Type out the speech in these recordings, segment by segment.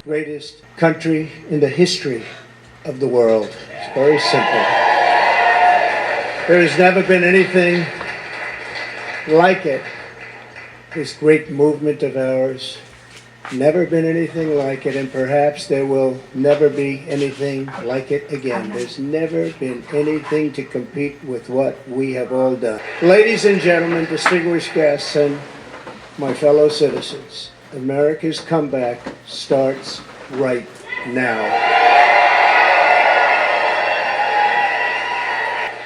greatest country in the history of the world. It's very simple. There has never been anything like it. This great movement of ours, never been anything like it, and perhaps there will never be anything like it again. There's never been anything to compete with what we have all done. Ladies and gentlemen, distinguished guests, and my fellow citizens, America's comeback starts right now.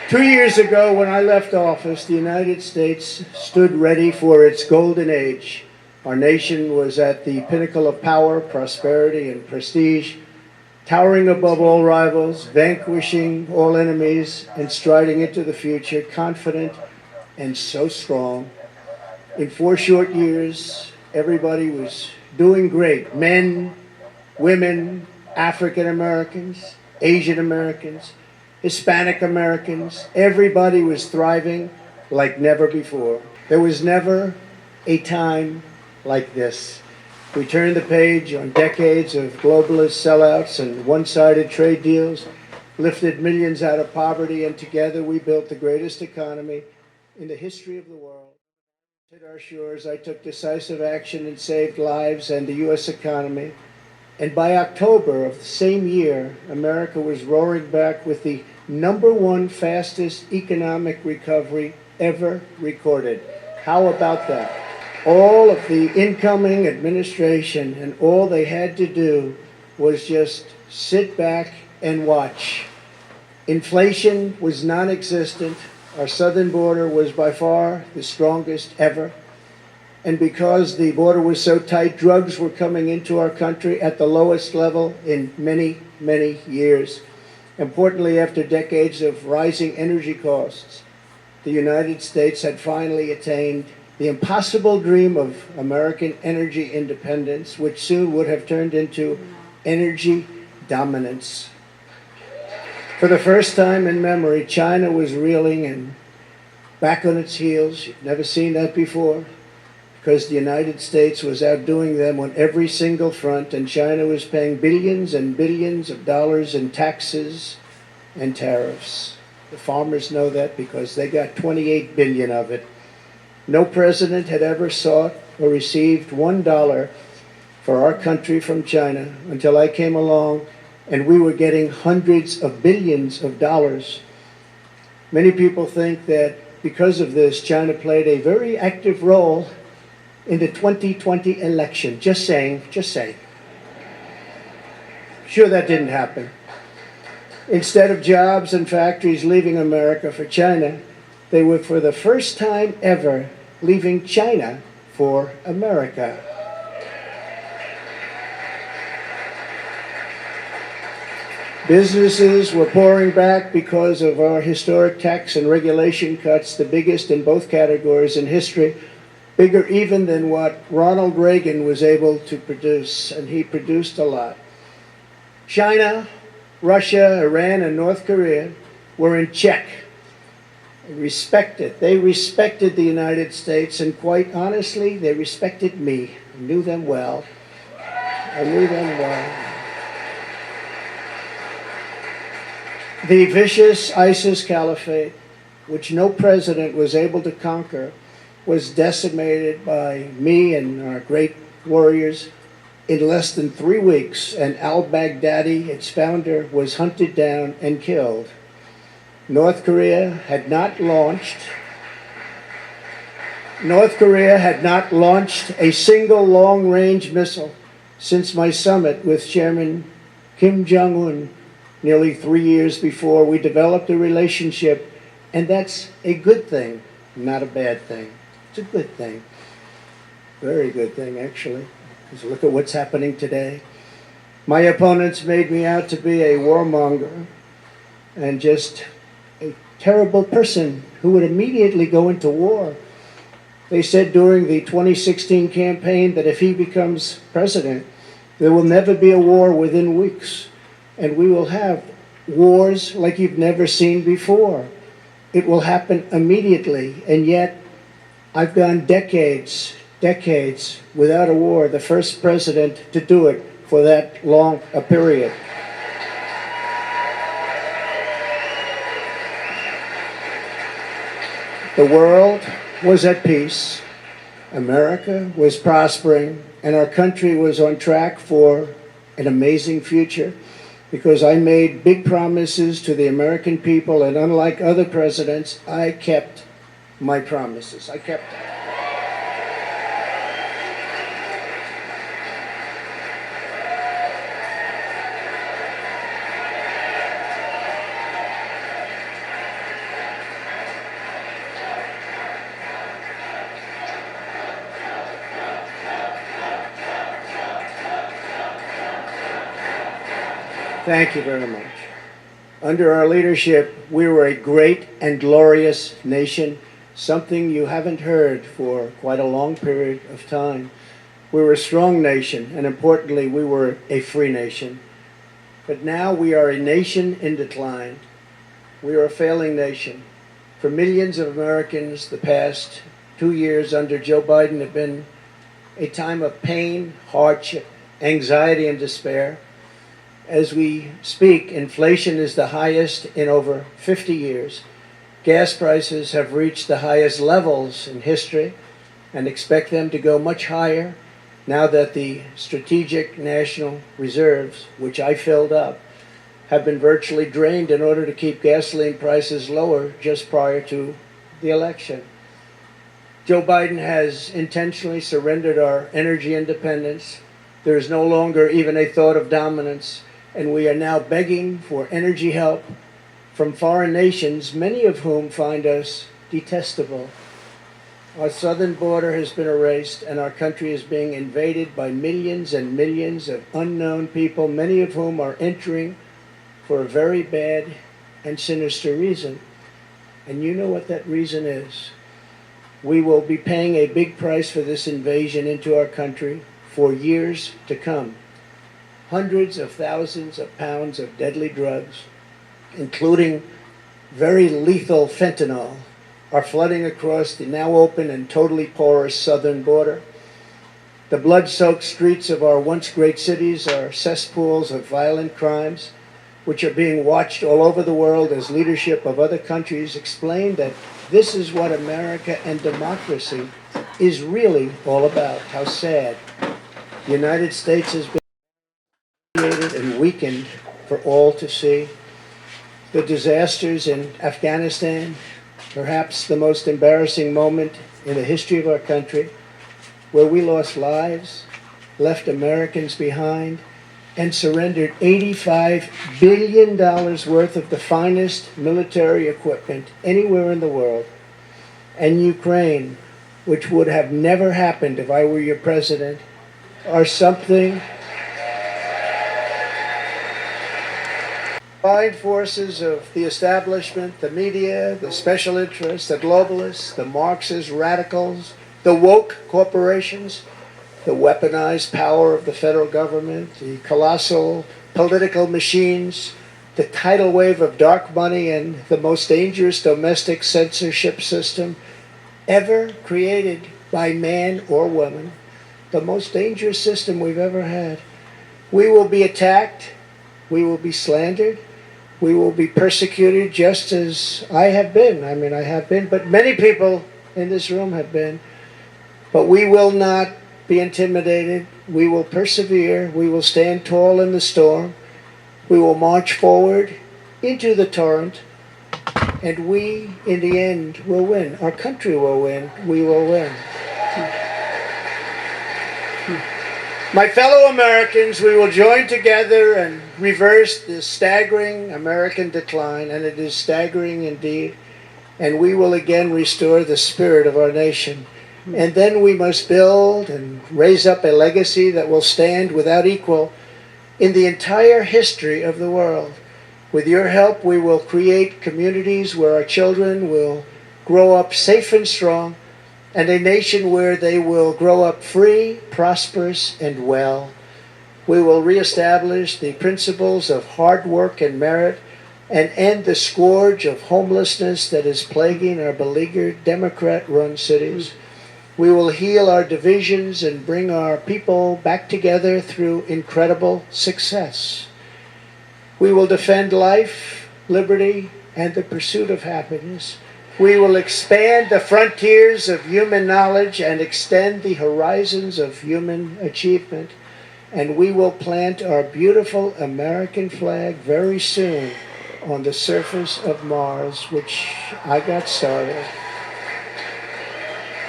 2 years ago, when I left office, the United States stood ready for its golden age. Our nation was at the pinnacle of power, prosperity, and prestige, towering above all rivals, vanquishing all enemies, and striding into the future, confident and so strong. In 4 short years, everybody was doing great. Men, women, African Americans, Asian Americans, Hispanic Americans, everybody was thriving like never before. There was never a time like this. We turned the page on decades of globalist sellouts and one-sided trade deals, lifted millions out of poverty, and together we built the greatest economy in the history of the world. At our shores, I took decisive action and saved lives and the U.S. economy. And by October of the same year, America was roaring back with the #1 fastest economic recovery ever recorded. How about that? All of the incoming administration and all they had to do was just sit back and watch. Inflation was non-existent. Our southern border was by far the strongest ever. And because the border was so tight, drugs were coming into our country at the lowest level in many, many years. Importantly, after decades of rising energy costs, the United States had finally attained the impossible dream of American energy independence, which soon would have turned into energy dominance. For the first time in memory, China was reeling and back on its heels. You've never seen that before, because the United States was outdoing them on every single front, and China was paying billions and billions of dollars in taxes and tariffs. The farmers know that because they got 28 billion of it. No president had ever sought or received $1 for our country from China until I came along, and we were getting hundreds of billions of dollars. Many people think that because of this, China played a very active role in the 2020 election. Just saying, just saying. Sure, that didn't happen. Instead of jobs and factories leaving America for China, they were for the first time ever leaving China for America. Businesses were pouring back because of our historic tax and regulation cuts, the biggest in both categories in history, bigger even than what Ronald Reagan was able to produce, and he produced a lot. China, Russia, Iran, and North Korea were in check. They respected the United States, and quite honestly, they respected me. I knew them well. The vicious ISIS caliphate, which no president was able to conquer, was decimated by me and our great warriors in less than 3 weeks, and al-Baghdadi, its founder, was hunted down and killed. North Korea had not launched a single long-range missile since my summit with Chairman Kim Jong-un nearly 3 years before. We developed a relationship, and that's a good thing, not a bad thing. It's a good thing. Very good thing, actually. Because look at what's happening today. My opponents made me out to be a warmonger and just a terrible person who would immediately go into war. They said during the 2016 campaign that if he becomes president, there will never be a war within weeks. And we will have wars like you've never seen before. It will happen immediately, and yet I've gone decades without a war, the first president to do it for that long a period. The world was at peace, America was prospering, and our country was on track for an amazing future, because I made big promises to the American people, and unlike other presidents, I kept my promises. I kept them. Thank you very much. Under our leadership, we were a great and glorious nation, something you haven't heard for quite a long period of time. We were a strong nation, and importantly, we were a free nation. But now we are a nation in decline. We are a failing nation. For millions of Americans, the past 2 years under Joe Biden have been a time of pain, hardship, anxiety, and despair. As we speak, inflation is the highest in over 50 years. Gas prices have reached the highest levels in history and expect them to go much higher now that the strategic national reserves, which I filled up, have been virtually drained in order to keep gasoline prices lower just prior to the election. Joe Biden has intentionally surrendered our energy independence. There is no longer even a thought of dominance, and we are now begging for energy help from foreign nations, many of whom find us detestable. Our southern border has been erased, and our country is being invaded by millions and millions of unknown people, many of whom are entering for a very bad and sinister reason. And you know what that reason is. We will be paying a big price for this invasion into our country for years to come. Hundreds of thousands of pounds of deadly drugs, including very lethal fentanyl, are flooding across the now open and totally porous southern border. The blood-soaked streets of our once great cities are cesspools of violent crimes, which are being watched all over the world as leadership of other countries explain that this is what America and democracy is really all about. How sad. The United States has been humiliated and weakened for all to see. The disasters in Afghanistan, perhaps the most embarrassing moment in the history of our country, where we lost lives, left Americans behind, and surrendered $85 billion worth of the finest military equipment anywhere in the world. And Ukraine, which would have never happened if I were your president, are something. Combined forces of the establishment, the media, the special interests, the globalists, the Marxist radicals, the woke corporations, the weaponized power of the federal government, the colossal political machines, the tidal wave of dark money, and the most dangerous domestic censorship system ever created by man or woman, the most dangerous system we've ever had. We will be attacked, we will be slandered, we will be persecuted just as I have been. I mean, I have been, but many people in this room have been. But we will not be intimidated. We will persevere. We will stand tall in the storm. We will march forward into the torrent. And we, in the end, will win. Our country will win. We will win. My fellow Americans, we will join together and reverse this staggering American decline, and it is staggering indeed, and we will again restore the spirit of our nation. And then we must build and raise up a legacy that will stand without equal in the entire history of the world. With your help, we will create communities where our children will grow up safe and strong, and a nation where they will grow up free, prosperous, and well. We will reestablish the principles of hard work and merit and end the scourge of homelessness that is plaguing our beleaguered Democrat-run cities. We will heal our divisions and bring our people back together through incredible success. We will defend life, liberty, and the pursuit of happiness. We will expand the frontiers of human knowledge and extend the horizons of human achievement. And we will plant our beautiful American flag very soon on the surface of Mars, which I got started.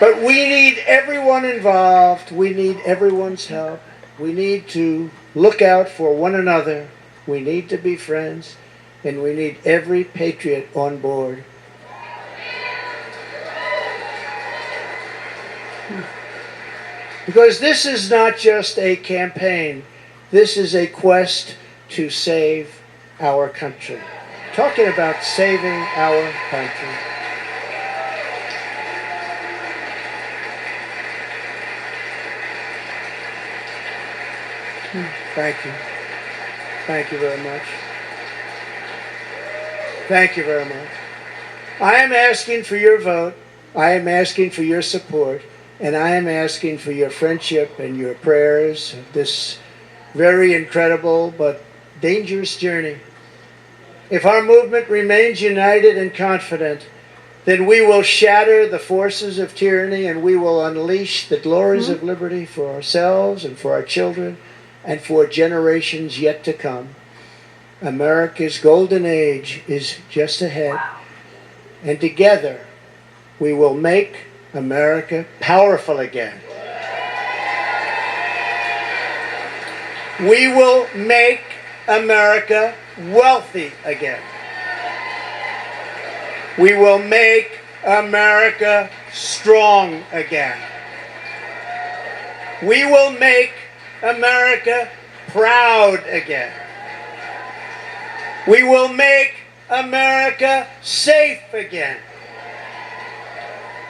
But we need everyone involved. We need everyone's help. We need to look out for one another. We need to be friends. And we need every patriot on board. Because this is not just a campaign. This is a quest to save our country. Talking about saving our country. Thank you. Thank you very much. Thank you very much. I am asking for your vote. I am asking for your support. And I am asking for your friendship and your prayers of this very incredible but dangerous journey. If our movement remains united and confident, then we will shatter the forces of tyranny and we will unleash the glories of liberty for ourselves and for our children and for generations yet to come. America's golden age is just ahead. And together we will make America powerful again. We will make America wealthy again. We will make America strong again. We will make America proud again. We will make America safe again.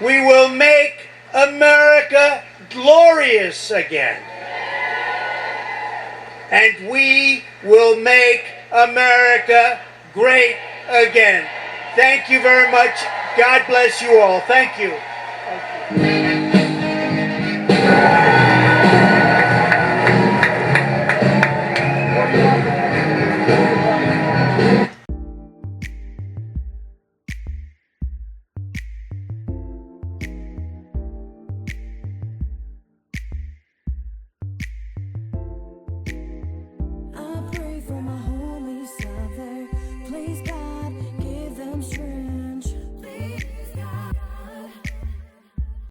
We will make America glorious again. And we will make America great again. Thank you very much. God bless you all. Thank you. Thank you.